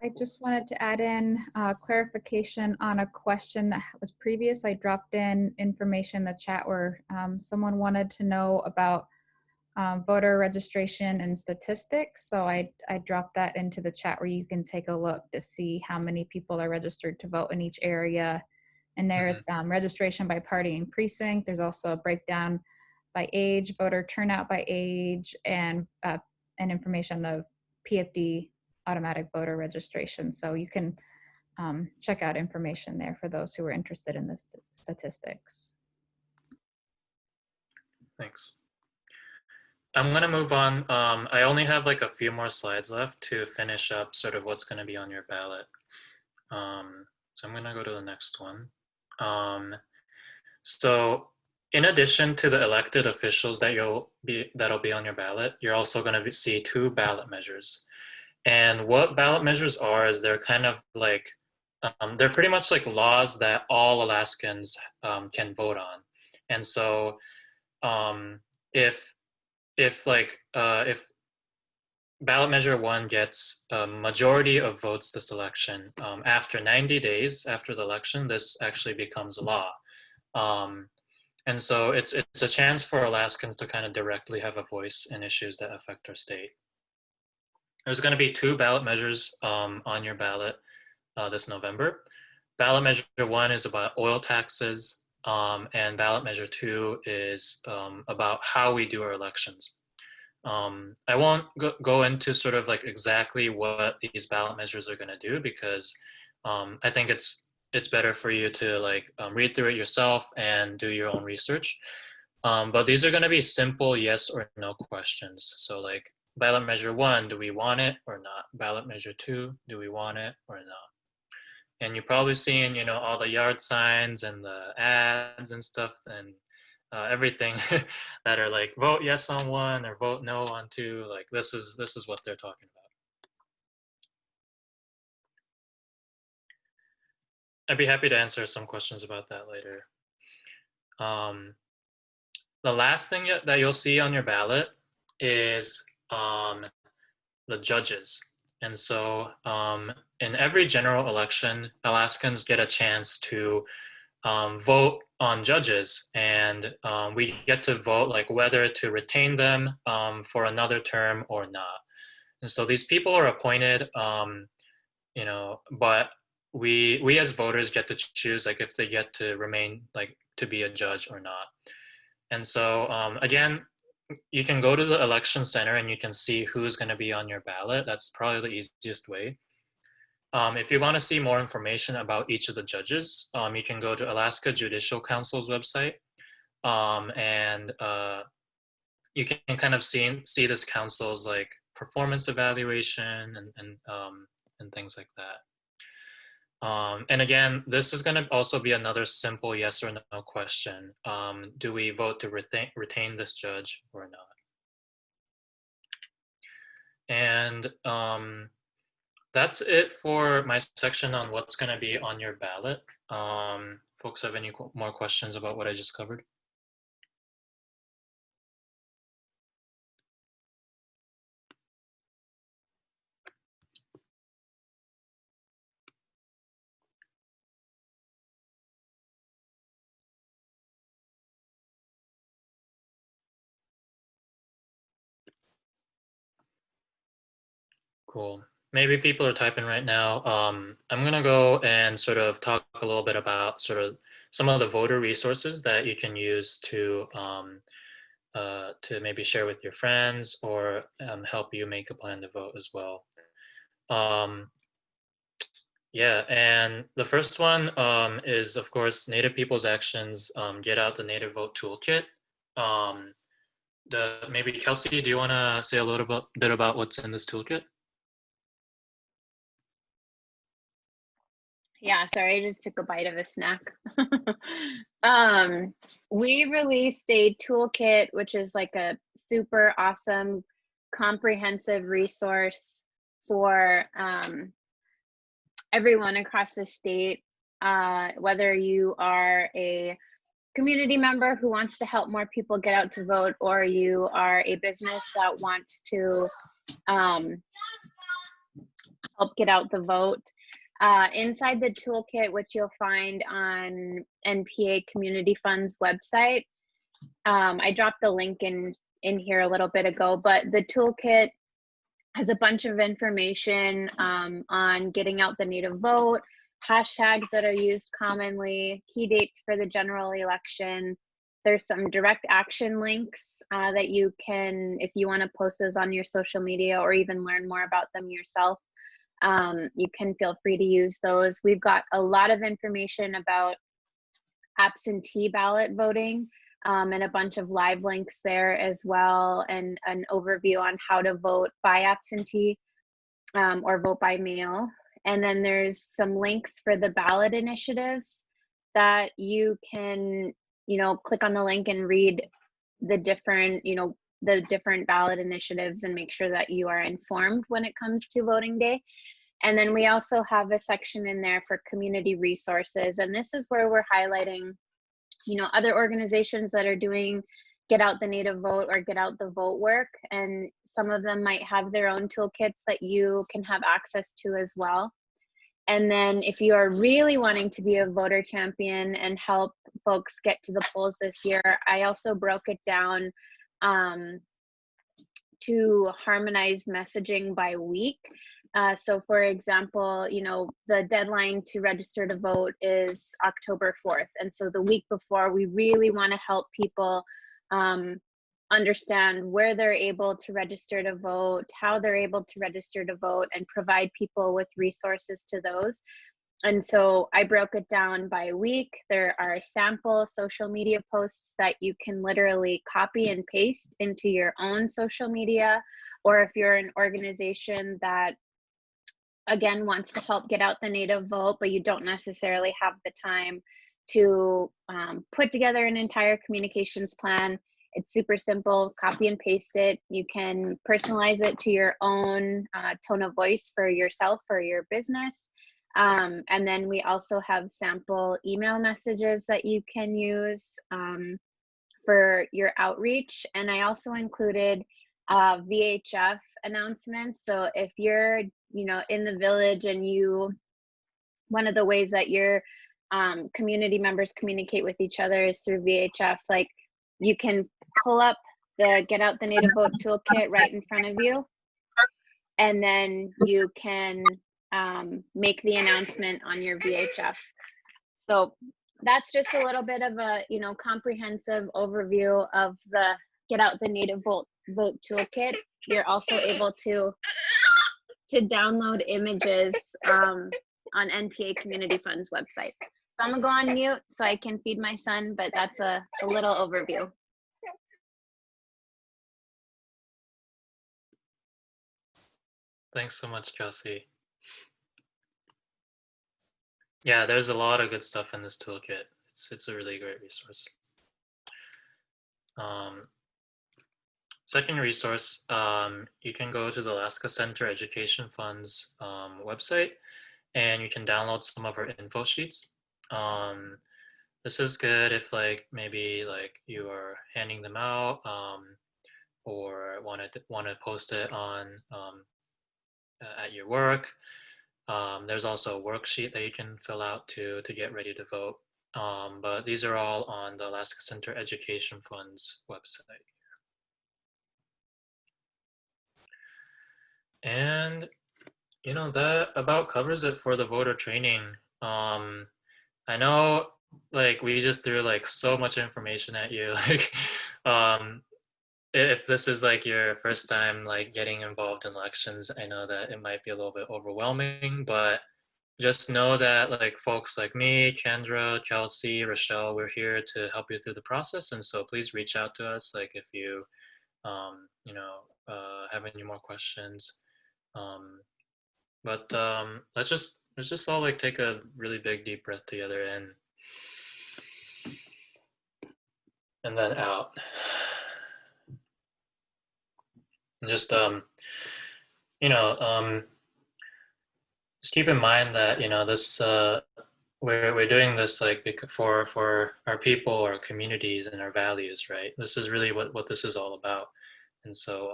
I just wanted to add in clarification on a question that was previous. I dropped in information in the chat where someone wanted to know about voter registration and statistics. So I dropped that into the chat where you can take a look to see how many people are registered to vote in each area. And there's registration by party and precinct. There's also a breakdown by age, voter turnout by age, and information on the PFD automatic voter registration. So you can check out information there for those who are interested in the statistics. Thanks. I'm going to move on. I only have like a few more slides left to finish up sort of what's going to be on your ballot. So I'm going to go to the next one. So in addition to the elected officials that'll be on your ballot, you're also going to see 2 ballot measures. And what ballot measures are is they're kind of like, they're pretty much like laws that all Alaskans can vote on. And so if ballot measure 1 gets a majority of votes this election, after 90 days after the election, this actually becomes law. And so it's a chance for Alaskans to kind of directly have a voice in issues that affect our state. There's going to be 2 ballot measures on your ballot this November. Ballot measure 1 is about oil taxes, and ballot measure 2 is about how we do our elections. I won't go into sort of like exactly what these ballot measures are going to do, because I think it's better for you to like read through it yourself and do your own research. But these are going to be simple yes or no questions. So like ballot measure 1, do we want it or not? Ballot measure 2, do we want it or not? And you're probably seeing, you know, all the yard signs and the ads and stuff and everything that are like vote yes on 1 or vote no on 2. Like this is what they're talking about. I'd be happy to answer some questions about that later. The last thing that you'll see on your ballot is the judges. And so in every general election, Alaskans get a chance to vote on judges, and we get to vote like whether to retain them for another term or not. And so these people are appointed, you know, but we as voters get to choose like if they get to remain like to be a judge or not. And so again, you can go to the election center and you can see who's going to be on your ballot. That's probably the easiest way. If you want to see more information about each of the judges, you can go to Alaska Judicial Council's website, and you can kind of see this council's like performance evaluation and things like that. And again, this is going to also be another simple yes or no question. Do we vote to retain this judge or not? And that's it for my section on what's going to be on your ballot. Folks have any more questions about what I just covered? Cool. Maybe people are typing right now. I'm going to go and sort of talk a little bit about sort of some of the voter resources that you can use to maybe share with your friends or help you make a plan to vote as well. Yeah, and the first one is, of course, Native People's Action's Get Out the Native Vote Toolkit. Maybe Kelsey, do you want to say a little bit about what's in this toolkit? Yeah, sorry, I just took a bite of a snack. We released a toolkit, which is like a super awesome, comprehensive resource for everyone across the state, whether you are a community member who wants to help more people get out to vote, or you are a business that wants to help get out the vote. Inside the toolkit, which you'll find on NPA Community Fund's website, I dropped the link in here a little bit ago, but the toolkit has a bunch of information on getting out the Native vote, hashtags that are used commonly, key dates for the general election. There's some direct action links that you can, if you want to post those on your social media or even learn more about them yourself, you can feel free to use those. We've got a lot of information about absentee ballot voting and a bunch of live links there as well, and an overview on how to vote by absentee or vote by mail. And then there's some links for the ballot initiatives that you can, click on the link and read the different, the different ballot initiatives and make sure that you are informed when it comes to voting day. And then we also have a section in there for community resources. And this is where we're highlighting, other organizations that are doing Get Out the Native Vote or Get Out the Vote work. And some of them might have their own toolkits that you can have access to as well. And then if you are really wanting to be a voter champion and help folks get to the polls this year, I also broke it down to harmonize messaging by week. So for example, the deadline to register to vote is October 4th. And so the week before, we really want to help people understand where they're able to register to vote, how they're able to register to vote, and provide people with resources to those. And so I broke it down by week. There are sample social media posts that you can literally copy and paste into your own social media, or if you're an organization that, again, wants to help get out the Native vote, but you don't necessarily have the time to put together an entire communications plan. It's super simple, copy and paste it. You can personalize it to your own tone of voice for yourself or your business. And then we also have sample email messages that you can use for your outreach. And I also included VHF announcements. So if you're, in the village and one of the ways that your community members communicate with each other is through VHF, like you can pull up the Get Out the Native Vote toolkit right in front of you, and then you can make the announcement on your VHF. So that's just a little bit of a comprehensive overview of the Get Out the Native Vote toolkit. You're also able to download images on NPA Community Fund's website. So I'm gonna go on mute so I can feed my son, but that's a little overview. Thanks so much, Kelsey. Yeah, there's a lot of good stuff in this toolkit. It's a really great resource. Second resource, you can go to the Alaska Center Education Fund's website, and you can download some of our info sheets. This is good if maybe you are handing them out or want to post it on at your work. There's also a worksheet that you can fill out to get ready to vote. But these are all on the Alaska Center Education Fund's website. And that about covers it for the voter training. I know we just threw so much information at you. If this is your first time getting involved in elections, I know that it might be a little bit overwhelming, but just know that folks like me, Kendra, Kelsey, Rochelle, we're here to help you through the process. And so please reach out to us if you have any more questions. But let's just all take a really big deep breath together in and then out. And just just keep in mind that this we're doing this for our people, our communities, and our values, right? This is really what this is all about. And so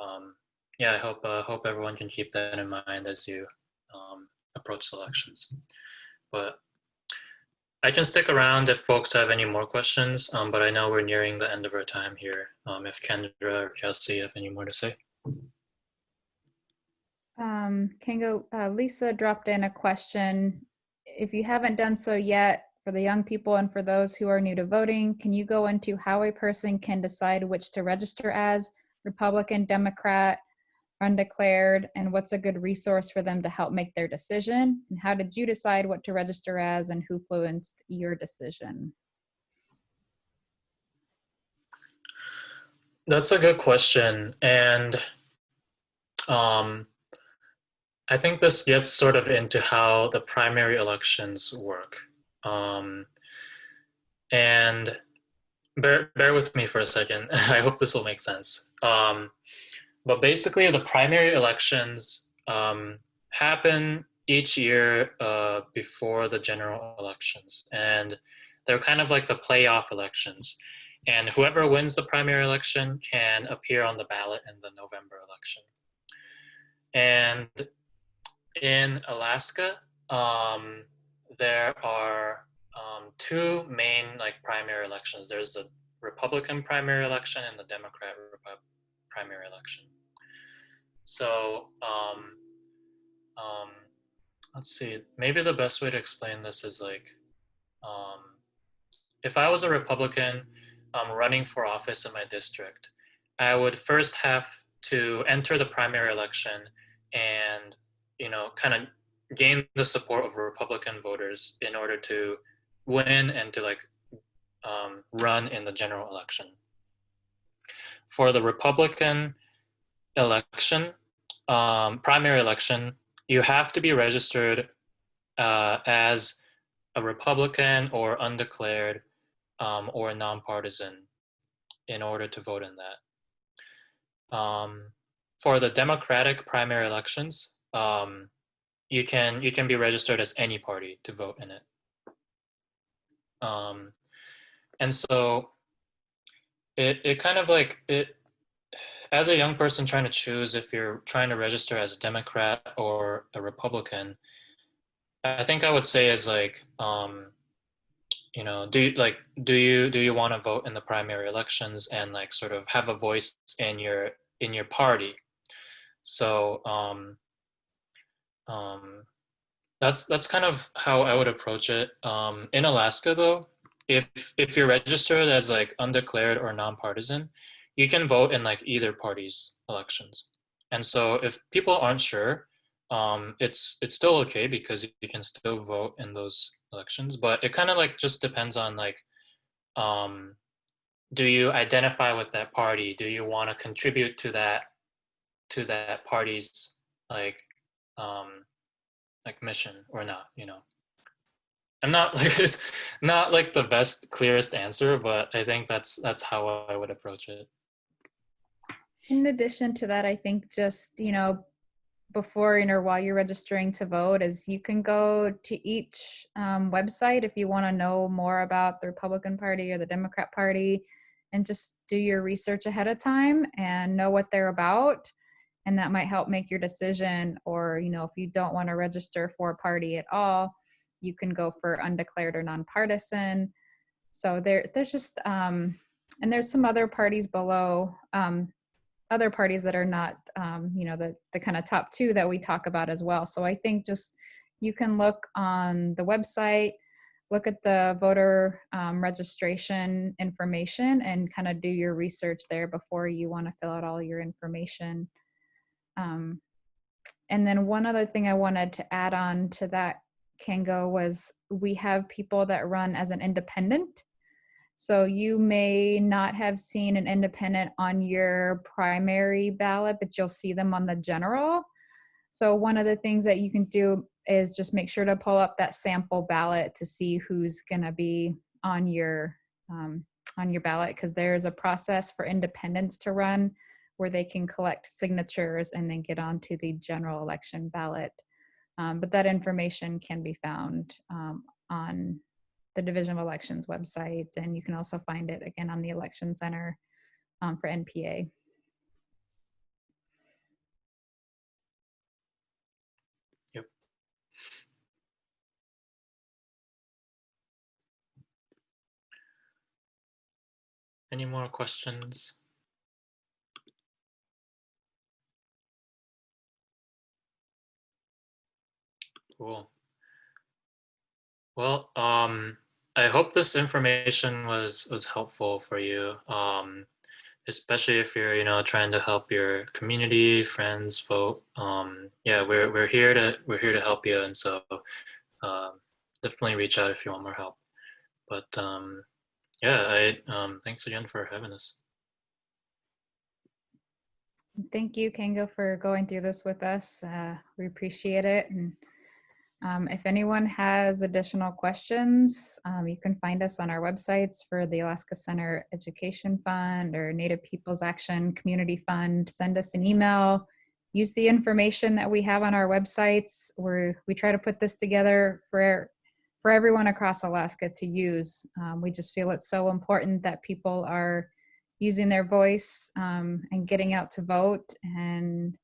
yeah, I hope everyone can keep that in mind as you approach elections. But I can stick around if folks have any more questions, but I know we're nearing the end of our time here. If Kendra or Kelsey have any more to say. Kengo, Lisa dropped in a question. If you haven't done so yet, for the young people and for those who are new to voting, can you go into how a person can decide which to register as, Republican, Democrat, undeclared, and what's a good resource for them to help make their decision? And how did you decide what to register as, and who influenced your decision? That's a good question. And I think this gets sort of into how the primary elections work. And bear with me for a second. I hope this will make sense. But basically, the primary elections happen each year before the general elections. And they're kind of like the playoff elections. And whoever wins the primary election can appear on the ballot in the November election. And in Alaska, there are two main primary elections. There's the Republican primary election and the Democrat primary election. So let's see, maybe the best way to explain this is if I was a Republican running for office in my district, I would first have to enter the primary election and, kind of gain the support of Republican voters in order to win and to run in the general election. For the Republican election, primary election, you have to be registered as a Republican or undeclared or nonpartisan in order to vote in that. For the Democratic primary elections, you can be registered as any party to vote in it. And so it kind of as a young person trying to choose if you're trying to register as a Democrat or a Republican, I think I would say is do you want to vote in the primary elections and sort of have a voice in your party? So that's kind of how I would approach it. In Alaska, though, if you're registered as undeclared or nonpartisan, you can vote in either party's elections. And so if people aren't sure, it's still okay because you can still vote in those elections. But it kind of just depends on do you identify with that party? Do you want to contribute to that party's mission or not? I'm not it's not the best clearest answer, but I think that's how I would approach it. In addition to that, I think just, before, while you're registering to vote, is you can go to each website if you want to know more about the Republican Party or the Democrat Party, and just do your research ahead of time and know what they're about. And that might help make your decision. Or, if you don't want to register for a party at all, you can go for undeclared or nonpartisan. So there's just, and there's some other parties below, other parties that are not, the kind of top two that we talk about as well. So I think just you can look on the website, look at the voter registration information, and kind of do your research there before you want to fill out all your information. And then one other thing I wanted to add on to that, Kengo, was we have people that run as an independent. So you may not have seen an independent on your primary ballot, but you'll see them on the general. So one of the things that you can do is just make sure to pull up that sample ballot to see who's going to be on your ballot, because there's a process for independents to run where they can collect signatures and then get onto the general election ballot. But that information can be found on the Division of Elections website, and you can also find it again on the Election Center for NPA. Yep. Any more questions? Cool. Well, I hope this information was helpful for you, especially if you're trying to help your community, friends vote. Yeah, we're here to help you, and so definitely reach out if you want more help. But yeah, thanks again for having us. Thank you, Kengo, for going through this with us. We appreciate it. And if anyone has additional questions, you can find us on our websites for the Alaska Center Education Fund or Native Peoples Action Community Fund. Send us an email. Use the information that we have on our websites. We try to put this together for everyone across Alaska to use. We just feel it's so important that people are using their voice and getting out to vote. And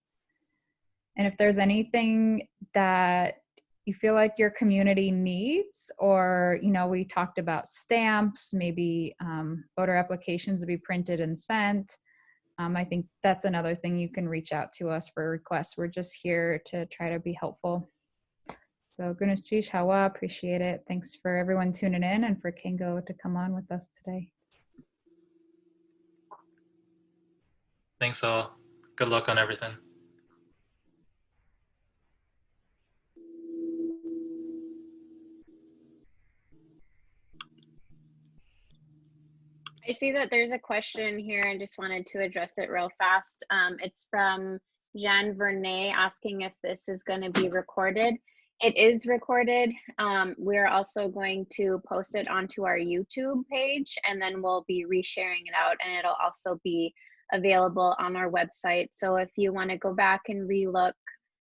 if there's anything that you feel like your community needs, or, we talked about stamps, maybe voter applications to be printed and sent. I think that's another thing you can reach out to us for requests. We're just here to try to be helpful. So Gunas Chish Hawa, appreciate it. Thanks for everyone tuning in and for Kengo to come on with us today. Thanks all. Good luck on everything. I see that there's a question here and just wanted to address it real fast. It's from Jeanne Vernet asking if this is going to be recorded. It is recorded. We're also going to post it onto our YouTube page, and then we'll be resharing it out, and it'll also be available on our website. So if you want to go back and relook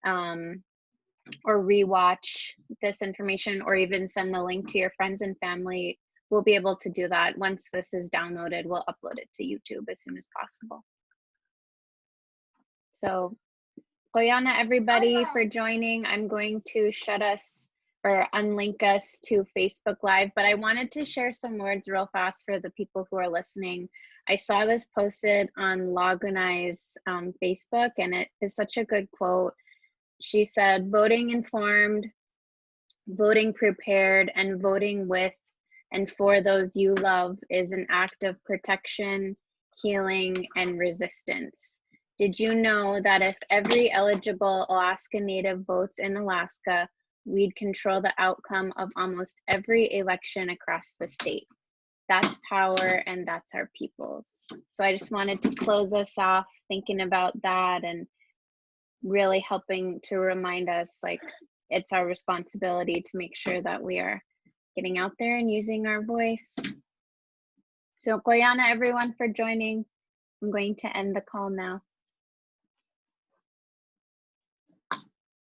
or rewatch this information, or even send the link to your friends and family, we'll be able to do that. Once this is downloaded, we'll upload it to YouTube as soon as possible. So, Koyana, everybody, for joining. I'm going to shut us or unlink us to Facebook Live, but I wanted to share some words real fast for the people who are listening. I saw this posted on Lagunai's Facebook, and it is such a good quote. She said, voting informed, voting prepared, and voting with and for those you love is an act of protection, healing, and resistance. Did you know that if every eligible Alaska Native votes in Alaska, we'd control the outcome of almost every election across the state? That's power, and that's our peoples. So I just wanted to close us off thinking about that and really helping to remind us, like, it's our responsibility to make sure that we are getting out there and using our voice. So Koyana, everyone, for joining. I'm going to end the call now.